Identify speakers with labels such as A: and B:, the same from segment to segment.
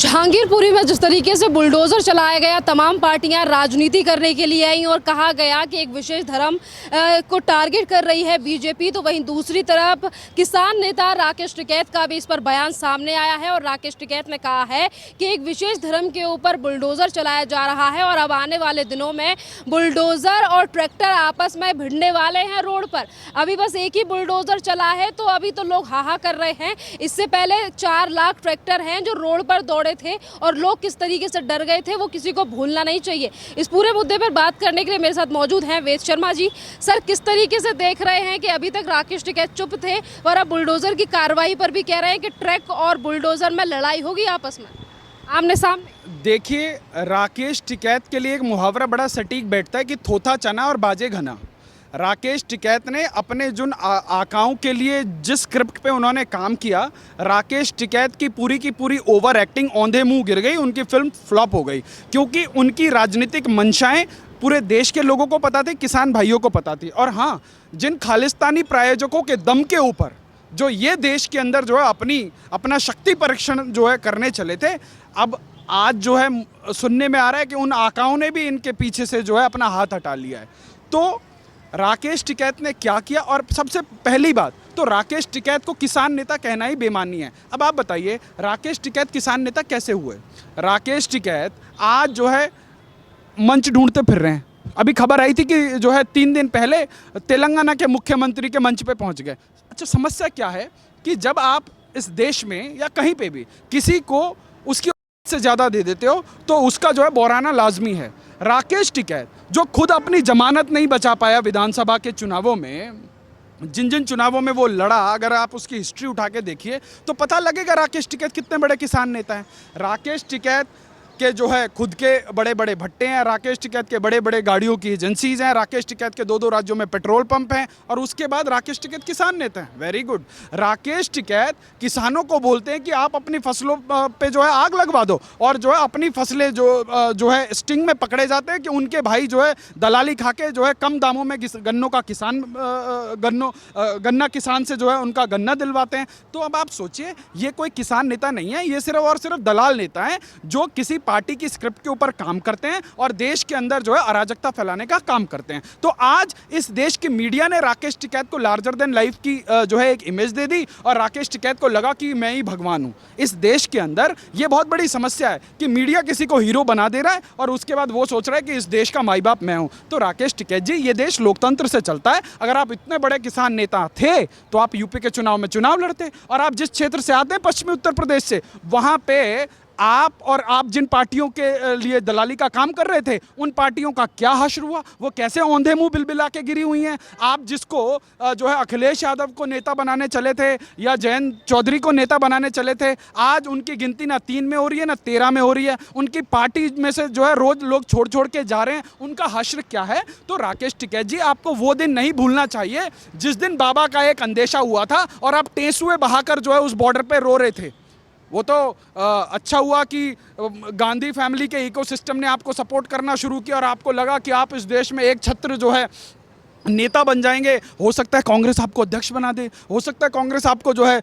A: जहांगीरपुरी में जिस तरीके से बुलडोजर चलाया गया, तमाम पार्टियां राजनीति करने के लिए आई और कहा गया कि एक विशेष धर्म को टारगेट कर रही है बीजेपी, तो वहीं दूसरी तरफ किसान नेता राकेश टिकैत का भी इस पर बयान सामने आया है और राकेश टिकैत ने कहा है कि एक विशेष धर्म के ऊपर बुलडोजर चलाया जा रहा है और अब आने वाले दिनों में बुलडोजर और ट्रैक्टर आपस में भिड़ने वाले हैं रोड पर। अभी बस एक ही बुलडोजर चला है तो अभी तो लोग हाहा कर रहे हैं। इससे पहले 4 लाख ट्रैक्टर हैं जो रोड पर दौड़े थे और लोग किस तरीके से डर गए थे वो किसी को भूलना नहीं चाहिए। इस पूरे मुद्दे पर बात करने के लिए मेरे साथ मौजूद हैं वेद शर्मा जी। सर, किस तरीके से देख रहे हैं कि अभी तक राकेश टिकैत चुप थे और अब बुलडोजर की कार्रवाई पर भी कह रहे हैं कि ट्रक और बुलडोजर में लड़ाई होगी आपस में आमने सामने?
B: देखिए, राकेश टिकैत के लिए एक मुहावरा बड़ा सटीक बैठता है कि थोथा चना और बाजे घना। राकेश टिकैत ने अपने जिन आकाओं के लिए जिस स्क्रिप्ट पे उन्होंने काम किया, राकेश टिकैत की पूरी ओवर एक्टिंग औंधे मुंह गिर गई, उनकी फिल्म फ्लॉप हो गई क्योंकि उनकी राजनीतिक मंशाएं पूरे देश के लोगों को पता थी, किसान भाइयों को पता थी। और हाँ, जिन खालिस्तानी प्रायोजकों के दम के ऊपर जो ये देश के अंदर जो है अपना शक्ति परीक्षण जो है करने चले थे, अब आज जो है सुनने में आ रहा है कि उन आकाओं ने भी इनके पीछे से जो है अपना हाथ हटा लिया है। तो राकेश टिकैत ने क्या किया? और सबसे पहली बात तो राकेश टिकैत को किसान नेता कहना ही बेमानी है। अब आप बताइए, राकेश टिकैत किसान नेता कैसे हुए? राकेश टिकैत आज जो है मंच ढूंढते फिर रहे हैं। अभी खबर आई थी कि जो है 3 दिन पहले तेलंगाना के मुख्यमंत्री के मंच पे पहुंच गए। अच्छा, समस्या क्या है कि जब आप इस देश में या कहीं पे भी किसी को उसकी से ज़्यादा दे देते हो तो उसका जो है बौराना लाजमी है। राकेश टिकैत जो खुद अपनी जमानत नहीं बचा पाया विधानसभा के चुनावों में, जिन चुनावों में वो लड़ा, अगर आप उसकी हिस्ट्री उठा के देखिए तो पता लगेगा राकेश टिकैत कितने बड़े किसान नेता हैं। राकेश टिकैत के जो है खुद के बड़े बड़े भट्टे हैं, राकेश टिकैत के बड़े बड़े गाड़ियों की एजेंसीज हैं, राकेश टिकैत के 2 राज्यों में पेट्रोल पंप हैं और उसके बाद राकेश टिकैत किसान नेता हैं। Very good. राकेश टिकैत किसानों को बोलते हैं कि आप अपनी फसलों पे जो है आग लगवा दो और जो है अपनी फसलें जो है स्टिंग में पकड़े जाते हैं कि उनके भाई जो है दलाली खा के जो है कम दामों में गन्ना किसान से जो है उनका गन्ना दिलवाते हैं। तो अब आप सोचिए, ये कोई किसान नेता नहीं है, ये सिर्फ और सिर्फ दलाल नेता है जो किसी पार्टी की स्क्रिप्ट के ऊपर काम करते हैं और देश के अंदर जो है अराजकता फैलाने का काम करते हैं। तो आज इस देश की मीडिया ने राकेश टिकैत को लार्जर देन लाइफ की जो है एक इमेज दे दी और राकेश टिकैत को लगा कि मैं ही भगवान हूं। इस देश के अंदर यह बहुत बड़ी समस्या है कि मीडिया किसी को हीरो बना दे रहा है और उसके बाद वो सोच रहा है कि इस देश का माई बाप मैं हूं। तो राकेश टिकैत जी, ये देश लोकतंत्र से चलता है। अगर आप इतने बड़े किसान नेता थे तो आप यूपी के चुनाव में चुनाव लड़ते, और आप जिस क्षेत्र से आते हैं पश्चिमी उत्तर प्रदेश से, वहां पे आप जिन पार्टियों के लिए दलाली का काम कर रहे थे उन पार्टियों का क्या हश्र हुआ? वो कैसे औंधे मुंह बिलबिला के गिरी हुई हैं। आप जिसको जो है अखिलेश यादव को नेता बनाने चले थे या जयंत चौधरी को नेता बनाने चले थे, आज उनकी गिनती ना 3 में हो रही है ना 13 में हो रही है। उनकी पार्टी में से जो है रोज लोग छोड़ के जा रहे हैं। उनका हश्र क्या है? तो राकेश टिकैत जी, आपको वो दिन नहीं भूलना चाहिए जिस दिन बाबा का एक अंदेशा हुआ था और आप टेंसुए बहाकर जो है उस बॉर्डर पर रो रहे थे। वो तो अच्छा हुआ कि गांधी फैमिली के इकोसिस्टम ने आपको सपोर्ट करना शुरू किया और आपको लगा कि आप इस देश में एक छत्र जो है नेता बन जाएंगे। हो सकता है कांग्रेस आपको अध्यक्ष बना दे, हो सकता है कांग्रेस आपको जो है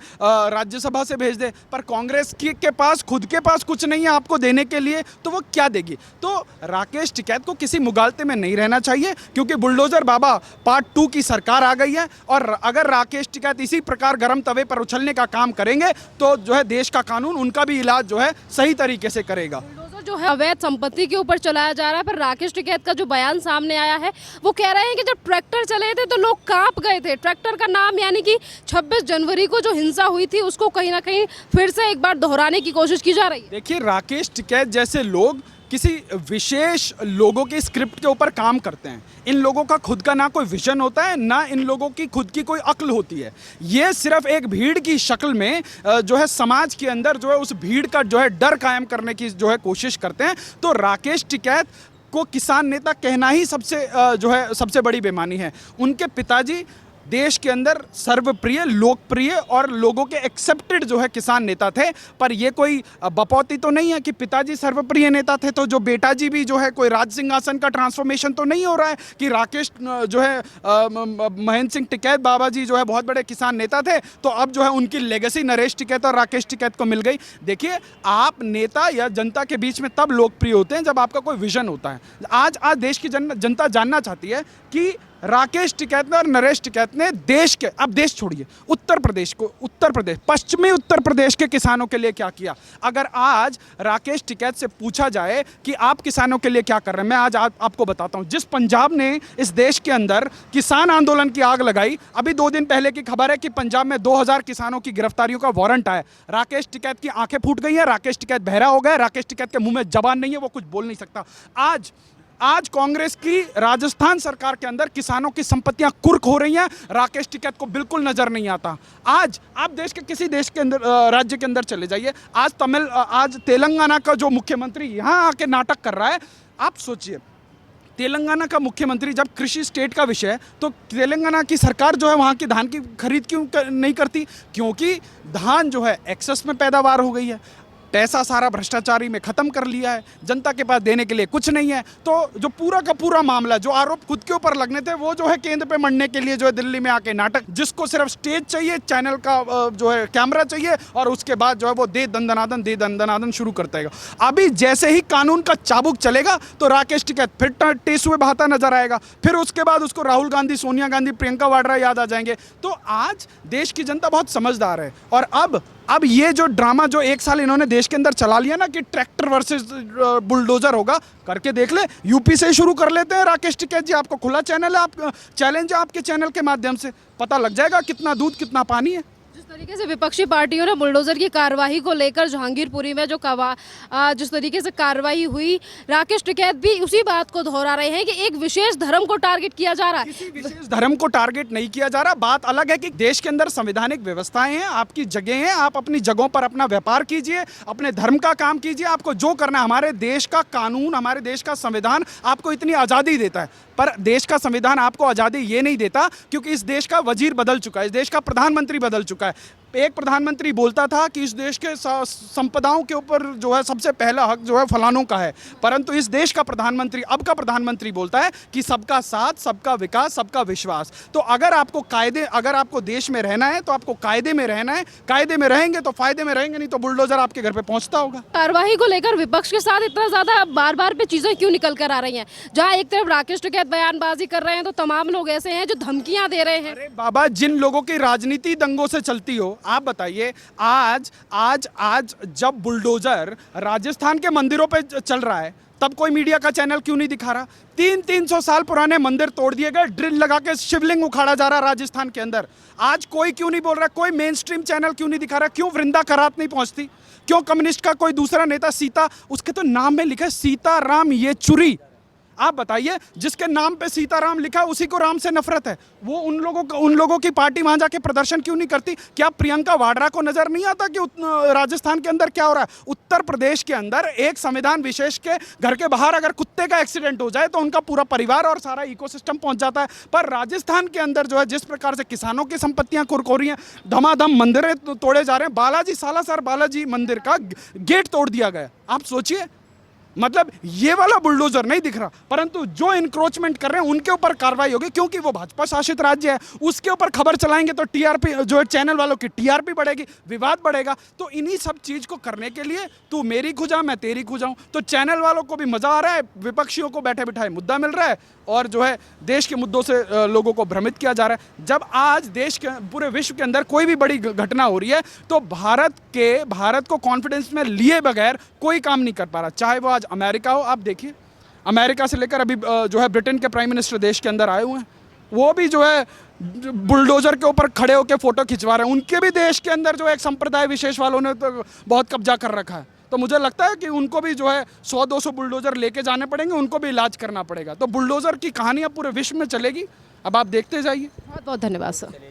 B: राज्यसभा से भेज दे, पर कांग्रेस के पास खुद के पास कुछ नहीं है आपको देने के लिए, तो वो क्या देगी? तो राकेश टिकैत को किसी मुगालते में नहीं रहना चाहिए क्योंकि बुलडोजर बाबा पार्ट 2 की सरकार आ गई है और अगर राकेश टिकैत इसी प्रकार गर्म तवे पर उछलने का काम करेंगे तो जो है देश का कानून उनका भी इलाज जो है सही तरीके से करेगा।
A: जो है अवैध संपत्ति के ऊपर चलाया जा रहा है, पर राकेश टिकैत का जो बयान सामने आया है वो कह रहे हैं कि जब ट्रैक्टर चले थे तो लोग कांप गए थे। ट्रैक्टर का नाम यानी कि 26 जनवरी को जो हिंसा हुई थी उसको कहीं ना कहीं फिर से एक बार दोहराने की कोशिश की जा रही है।
B: देखिए, राकेश टिकैत जैसे लोग किसी विशेष लोगों के स्क्रिप्ट के ऊपर काम करते हैं। इन लोगों का खुद का ना कोई विजन होता है, ना इन लोगों की खुद की कोई अक्ल होती है। ये सिर्फ एक भीड़ की शक्ल में जो है समाज के अंदर जो है उस भीड़ का जो है डर कायम करने की जो है कोशिश करते हैं। तो राकेश टिकैत को किसान नेता कहना ही सबसे बड़ी बेईमानी है। उनके पिताजी देश के अंदर सर्वप्रिय, लोकप्रिय और लोगों के एक्सेप्टेड जो है किसान नेता थे। पर ये कोई बपौती तो नहीं है कि पिताजी सर्वप्रिय नेता थे तो जो बेटा जी भी जो है कोई राज सिंहासन का ट्रांसफॉर्मेशन तो नहीं हो रहा है कि राकेश जो है महेंद्र सिंह टिकैत बाबा जी जो है बहुत बड़े किसान नेता थे तो अब जो है उनकी लेगेसी नरेश टिकैत और राकेश टिकैत को मिल गई। देखिए, आप नेता या जनता के बीच में तब लोकप्रिय होते हैं जब आपका कोई विजन होता है। आज देश की जनता जानना चाहती है कि राकेश टिकैत ने और नरेश टिकैत ने देश के, अब देश छोड़िए, उत्तर प्रदेश, पश्चिमी उत्तर प्रदेश के किसानों के लिए क्या किया। अगर आज राकेश टिकैत से पूछा जाए कि आप किसानों के लिए क्या कर रहे हैं, मैं आज आपको बताता हूं। जिस पंजाब ने इस देश के अंदर किसान आंदोलन की आग लगाई, अभी 2 दिन पहले की खबर है कि पंजाब में 2000 किसानों की गिरफ्तारियों का वारंट आया। राकेश टिकैत की आंखें फूट गई हैं, राकेश टिकैत बहरा हो गया, राकेश टिकैत के मुंह में जबान नहीं है, वो कुछ बोल नहीं सकता। आज कांग्रेस की राजस्थान सरकार के अंदर किसानों की संपत्तियां कुर्क हो रही हैं, राकेश टिकैत को बिल्कुल नजर नहीं आता। आज आप देश के किसी देश के अंदर, राज्य के अंदर चले जाइए, आज तेलंगाना का जो मुख्यमंत्री यहां आके नाटक कर रहा है। आप सोचिए, तेलंगाना का मुख्यमंत्री जब कृषि स्टेट का विषय है तो तेलंगाना की सरकार जो है वहां की धान की खरीद क्यों नहीं करती? क्योंकि धान जो है एक्सेस में पैदावार हो गई है, पैसा सारा भ्रष्टाचारी में खत्म कर लिया है, जनता के पास देने के लिए कुछ नहीं है। तो जो पूरा का पूरा मामला, जो आरोप खुद के ऊपर लगने थे, वो जो है केंद्र पे मढ़ने के लिए जो है दिल्ली में आके नाटक, जिसको सिर्फ स्टेज चाहिए, चैनल का जो है कैमरा चाहिए और उसके बाद जो है वो दे दंदनादन शुरू करता है। अभी जैसे ही कानून का चाबुक चलेगा तो राकेश टिकैत फिर टेसुए बहाता नजर आएगा, फिर उसके बाद उसको राहुल गांधी, सोनिया गांधी, प्रियंका वाड्रा याद आ जाएंगे। तो आज देश की जनता बहुत समझदार है और अब ये जो ड्रामा जो 1 साल इन्होंने देश के अंदर चला लिया ना कि ट्रैक्टर वर्सेस बुलडोजर होगा, करके देख ले, यूपी से ही शुरू कर लेते हैं। राकेश टिकैत जी, आपको खुला चैनल है, आप चैलेंज है, आपके चैनल के माध्यम से पता लग जाएगा कितना दूध कितना पानी है।
A: जिस तरीके से विपक्षी पार्टियों ने बुलडोजर की कार्रवाई को लेकर जहांगीरपुरी में जिस तरीके से कार्रवाई हुई, राकेश टिकैत भी उसी बात को दोहरा रहे हैं कि एक विशेष धर्म को टारगेट किया जा रहा है।
B: किसी विशेष धर्म को टारगेट नहीं किया जा रहा। बात अलग है कि देश के अंदर संवैधानिक व्यवस्थाएं हैं, आपकी जगह हैं, आप अपनी जगहों पर अपना व्यापार कीजिए, अपने धर्म का काम कीजिए, आपको जो करना है। हमारे देश का कानून, हमारे देश का संविधान आपको इतनी आज़ादी देता है, पर देश का संविधान आपको आज़ादी ये नहीं देता क्योंकि इस देश का वजीर बदल चुका है, इस देश का प्रधानमंत्री बदल चुका है। एक प्रधानमंत्री बोलता था कि इस देश के संपदाओं के ऊपर जो है सबसे पहला हक जो है फलानों का है, परंतु इस देश का प्रधानमंत्री, अब का प्रधानमंत्री बोलता है कि सबका साथ, सबका विकास, सबका विश्वास। तो अगर आपको देश में रहना है तो आपको कायदे में रहना है, कायदे में रहेंगे तो फायदे में रहेंगे, नहीं तो बुलडोजर आपके घर पे पहुंचता होगा।
A: कार्रवाई को लेकर विपक्ष के साथ इतना ज्यादा बार बार पे चीजें क्यों निकल कर आ रही हैं? जहां एक तरफ राकेश टिकैत बयानबाजी कर रहे हैं तो तमाम लोग ऐसे हैं जो धमकियां दे रहे हैं।
B: अरे बाबा, जिन लोगों की राजनीति दंगों से चलती हो, आप बताइए, आज जब बुलडोजर राजस्थान के मंदिरों पे चल रहा है तब कोई मीडिया का चैनल क्यों नहीं दिखा रहा? 300 साल पुराने मंदिर तोड़ दिए गए, ड्रिल लगा के शिवलिंग उखाड़ा जा रहा है राजस्थान के अंदर। आज कोई क्यों नहीं बोल रहा? कोई मेन स्ट्रीम चैनल क्यों नहीं दिखा रहा? क्यों वृंदा करात नहीं पहुंचती? क्यों कम्युनिस्ट का कोई दूसरा नेता, सीता, उसके तो नाम में लिखा है सीताराम येचुरी, आप बताइए, जिसके नाम पे सीताराम लिखा उसी को राम से नफरत है। वो उन लोगों की पार्टी वहां जाके प्रदर्शन क्यों नहीं करती? क्या प्रियंका वाड्रा को नजर नहीं आता कि राजस्थान के अंदर क्या हो रहा है? उत्तर प्रदेश के अंदर एक संविधान विशेष के घर के बाहर अगर कुत्ते का एक्सीडेंट हो जाए तो उनका पूरा परिवार और सारा इकोसिस्टम पहुंच जाता है। पर राजस्थान के अंदर जो है जिस प्रकार से किसानों की संपत्तियां कुर्क हो रही हैं, धमाधम मंदिरें तोड़े जा रहे हैं। सालासर बालाजी मंदिर का गेट तोड़ दिया गया। आप सोचिए, मतलब ये वाला बुलडोजर नहीं दिख रहा, परंतु जो इंक्रोचमेंट कर रहे हैं उनके ऊपर कार्रवाई होगी क्योंकि वो भाजपा शासित राज्य है। उसके ऊपर खबर चलाएंगे तो टीआरपी, जो है चैनल वालों की टीआरपी बढ़ेगी, विवाद बढ़ेगा। तो इन्हीं सब चीज को करने के लिए तू मेरी खुजा मैं तेरी खुजाऊं, तो चैनल वालों को भी मजा आ रहा है, विपक्षियों को बैठे बिठाए मुद्दा मिल रहा है और जो है देश के मुद्दों से लोगों को भ्रमित किया जा रहा है। जब आज देश के पूरे विश्व के अंदर कोई भी बड़ी घटना हो रही है तो भारत को कॉन्फिडेंस में लिए बगैर कोई काम नहीं कर पा रहा, चाहे वो आज अमेरिका हो। आप देखिए, अमेरिका से लेकर अभी जो है ब्रिटेन के प्राइम मिनिस्टर देश के अंदर आए हुए हैं, वो भी जो है बुलडोजर के ऊपर खड़े होकर फोटो खिंचवा रहे हैं। उनके भी देश के अंदर जो एक संप्रदाय विशेष वालों ने तो बहुत कब्जा कर रखा है। तो मुझे लगता है कि उनको भी जो है 100-200 बुलडोजर लेके जाने पड़ेंगे, उनको भी इलाज करना पड़ेगा। तो बुलडोजर की कहानी अब पूरे विश्व में चलेगी, अब आप देखते जाइए।
A: बहुत बहुत धन्यवाद सर।